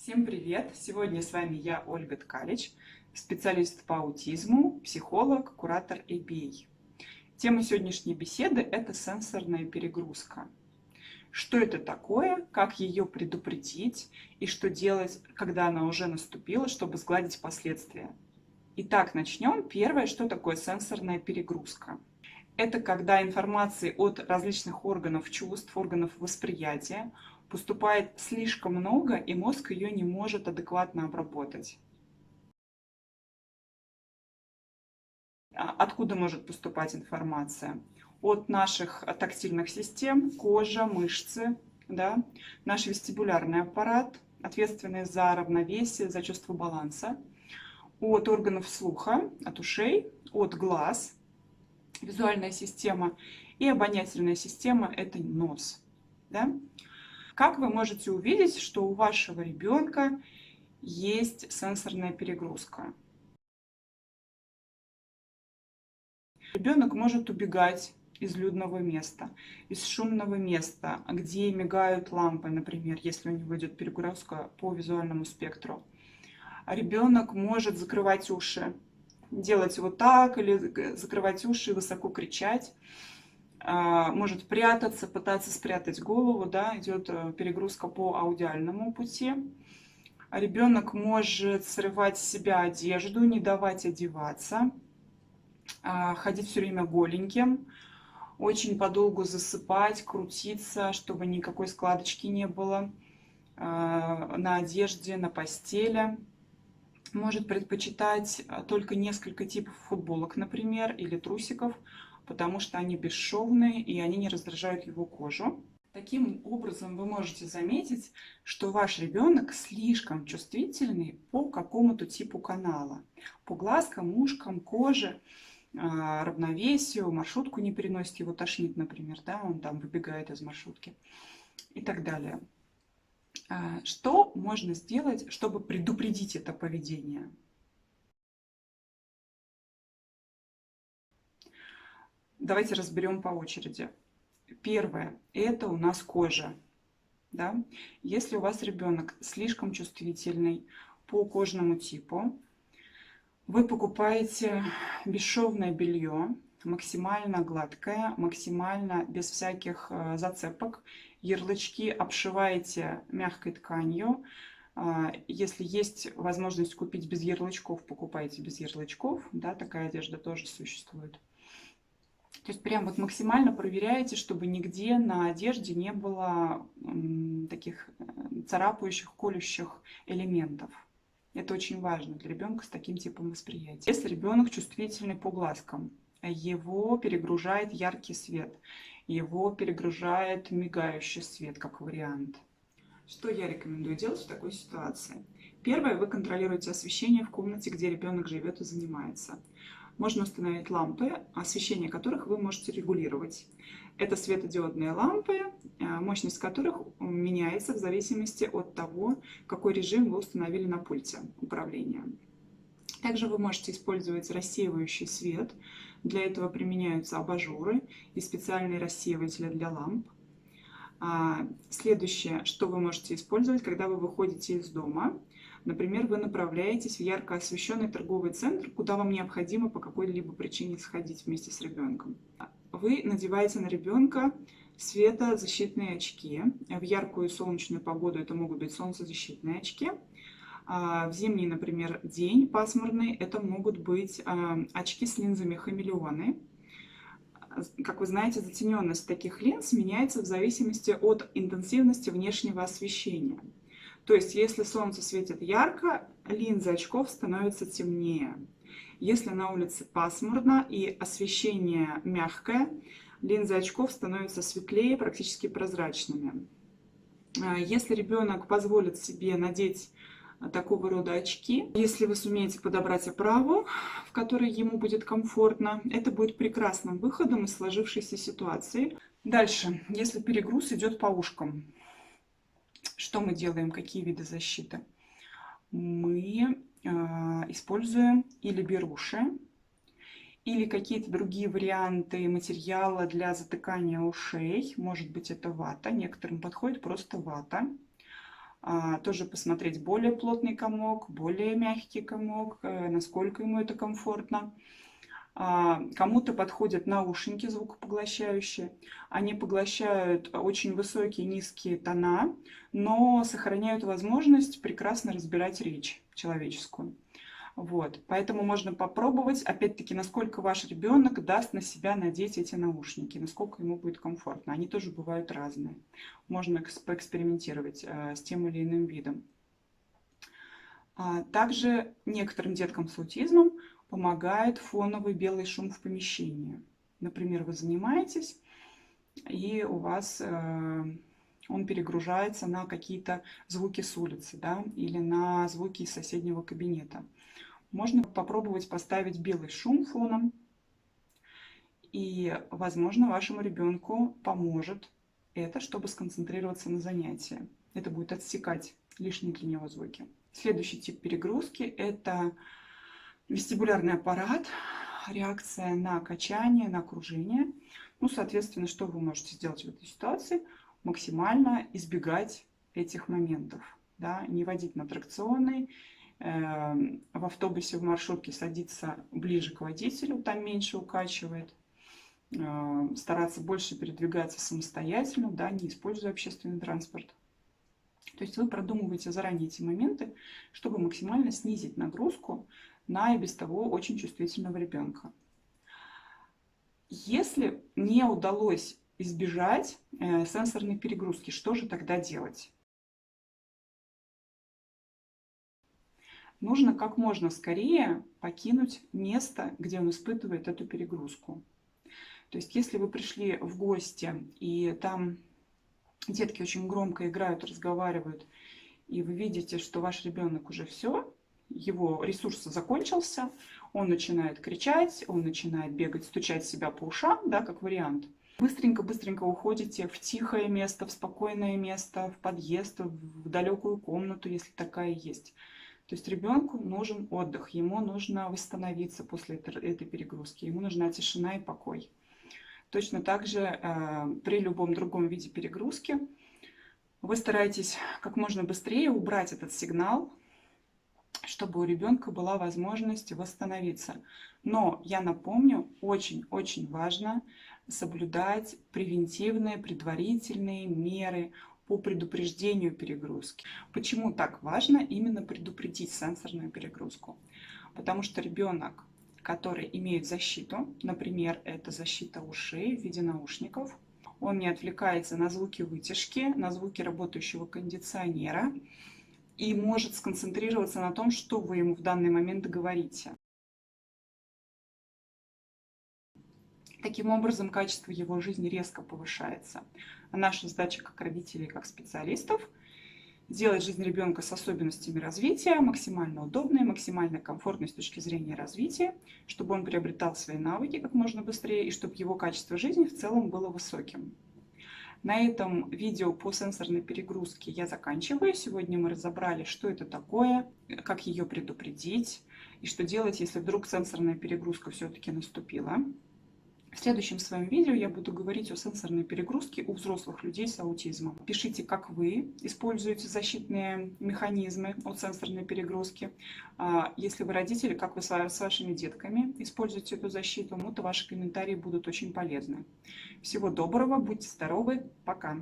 Всем привет! Сегодня с вами я, Ольга Ткалич, специалист по аутизму, психолог, куратор ABA. Тема сегодняшней беседы – это сенсорная перегрузка. Что это такое, как ее предупредить и что делать, когда она уже наступила, чтобы сгладить последствия. Итак, начнем. Первое, что такое сенсорная перегрузка. Это когда информации от различных органов чувств, органов восприятия поступает слишком много, и мозг ее не может адекватно обработать. Откуда может поступать информация? От наших тактильных систем, кожа, мышцы, да? Наш вестибулярный аппарат, ответственный за равновесие, за чувство баланса, от органов слуха, от ушей, от глаз, визуальная система, и обонятельная система – это нос. Да? Как вы можете увидеть, что у вашего ребенка есть сенсорная перегрузка? Ребенок может убегать из людного места, из шумного места, где мигают лампы, например, если у него идет перегрузка по визуальному спектру. Ребенок может закрывать уши, делать вот так, или закрывать уши и высоко кричать. Может прятаться, пытаться спрятать голову, да, идет перегрузка по аудиальному пути. Ребенок может срывать с себя одежду, не давать одеваться, ходить все время голеньким, очень подолгу засыпать, крутиться, чтобы никакой складочки не было на одежде, на постели. Может предпочитать только несколько типов футболок, например, или трусиков, потому что они бесшовные и они не раздражают его кожу. Таким образом, вы можете заметить, что ваш ребенок слишком чувствительный по какому-то типу канала. По глазкам, ушкам, коже, равновесию, маршрутку не переносит, его тошнит, например, да, он там выбегает из маршрутки и так далее. Что можно сделать, чтобы предупредить это поведение? Давайте разберем по очереди. Первое – это у нас кожа. Да? Если у вас ребенок слишком чувствительный по кожному типу, вы покупаете бесшовное белье, максимально гладкое, максимально без всяких зацепок, ярлычки обшиваете мягкой тканью. Если есть возможность купить без ярлычков, покупайте без ярлычков. Да, такая одежда тоже существует. То есть прям вот максимально проверяете, чтобы нигде на одежде не было таких царапающих, колющих элементов. Это очень важно для ребенка с таким типом восприятия. Если ребенок чувствительный по глазкам, его перегружает яркий свет, его перегружает мигающий свет, как вариант. Что я рекомендую делать в такой ситуации? Первое, вы контролируете освещение в комнате, где ребенок живет и занимается. Можно установить лампы, освещение которых вы можете регулировать. Это светодиодные лампы, мощность которых меняется в зависимости от того, какой режим вы установили на пульте управления. Также вы можете использовать рассеивающий свет. Для этого применяются абажуры и специальные рассеиватели для ламп. Следующее, что вы можете использовать, когда вы выходите из дома. Например, вы направляетесь в ярко освещенный торговый центр, куда вам необходимо по какой-либо причине сходить вместе с ребенком. Вы надеваете на ребенка светозащитные очки. В яркую солнечную погоду это могут быть солнцезащитные очки. В зимний, например, день пасмурный, это могут быть очки с линзами хамелеоны. Как вы знаете, затененность таких линз меняется в зависимости от интенсивности внешнего освещения. То есть, если солнце светит ярко, линзы очков становятся темнее. Если на улице пасмурно и освещение мягкое, линзы очков становятся светлее, практически прозрачными. Если ребенок позволит себе надеть такого рода очки, если вы сумеете подобрать оправу, в которой ему будет комфортно, это будет прекрасным выходом из сложившейся ситуации. Дальше, если перегруз идет по ушкам, что мы делаем, какие виды защиты? Мы используем или беруши, или какие-то другие варианты материала для затыкания ушей. Может быть, это вата, некоторым подходит просто вата. Тоже посмотреть более плотный комок, более мягкий комок, насколько ему это комфортно. Кому-то подходят наушники звукопоглощающие. Они поглощают очень высокие, низкие тона, но сохраняют возможность прекрасно разбирать речь человеческую. Вот. Поэтому можно попробовать, опять-таки, насколько ваш ребенок даст на себя надеть эти наушники, насколько ему будет комфортно. Они тоже бывают разные. Можно поэкспериментировать с тем или иным видом. Также некоторым деткам с аутизмом помогает фоновый белый шум в помещении. Например, вы занимаетесь, и у вас он перегружается на какие-то звуки с улицы, да, или на звуки из соседнего кабинета. Можно попробовать поставить белый шум фоном, и, возможно, вашему ребенку поможет это, чтобы сконцентрироваться на занятии. Это будет отсекать лишние для него звуки. Следующий тип перегрузки – это вестибулярный аппарат, реакция на качание, на окружение. Ну, соответственно, что вы можете сделать в этой ситуации? Максимально избегать этих моментов. Да? Не водить на аттракционы, в автобусе, в маршрутке садиться ближе к водителю, там меньше укачивает. Стараться больше передвигаться самостоятельно, да, не используя общественный транспорт. То есть вы продумываете заранее эти моменты, чтобы максимально снизить нагрузку на и без того очень чувствительного ребенка. Если не удалось избежать сенсорной перегрузки, что же тогда делать? Нужно как можно скорее покинуть место, где он испытывает эту перегрузку. То есть если вы пришли в гости, и там детки очень громко играют, разговаривают, и вы видите, что ваш ребенок уже все, его ресурс закончился, он начинает кричать, он начинает бегать, стучать себя по ушам, да, как вариант. Быстренько уходите в тихое место, в спокойное место, в подъезд, в далекую комнату, если такая есть. То есть ребенку нужен отдых, ему нужно восстановиться после этой перегрузки, ему нужна тишина и покой. Точно так же при любом другом виде перегрузки вы стараетесь как можно быстрее убрать этот сигнал, чтобы у ребенка была возможность восстановиться. Но я напомню, очень-очень важно соблюдать превентивные, предварительные меры по предупреждению перегрузки. Почему так важно именно предупредить сенсорную перегрузку? Потому что ребенок, который имеет защиту, например, это защита ушей в виде наушников, он не отвлекается на звуки вытяжки, на звуки работающего кондиционера и может сконцентрироваться на том, что вы ему в данный момент говорите. Таким образом, качество его жизни резко повышается. А наша задача как родителей, как специалистов – сделать жизнь ребенка с особенностями развития максимально удобной, максимально комфортной с точки зрения развития, чтобы он приобретал свои навыки как можно быстрее и чтобы его качество жизни в целом было высоким. На этом видео по сенсорной перегрузке я заканчиваю. Сегодня мы разобрали, что это такое, как ее предупредить и что делать, если вдруг сенсорная перегрузка все-таки наступила. В следующем своем видео я буду говорить о сенсорной перегрузке у взрослых людей с аутизмом. Пишите, как вы используете защитные механизмы от сенсорной перегрузки. Если вы родители, как вы с вашими детками используете эту защиту, то ваши комментарии будут очень полезны. Всего доброго, будьте здоровы, пока!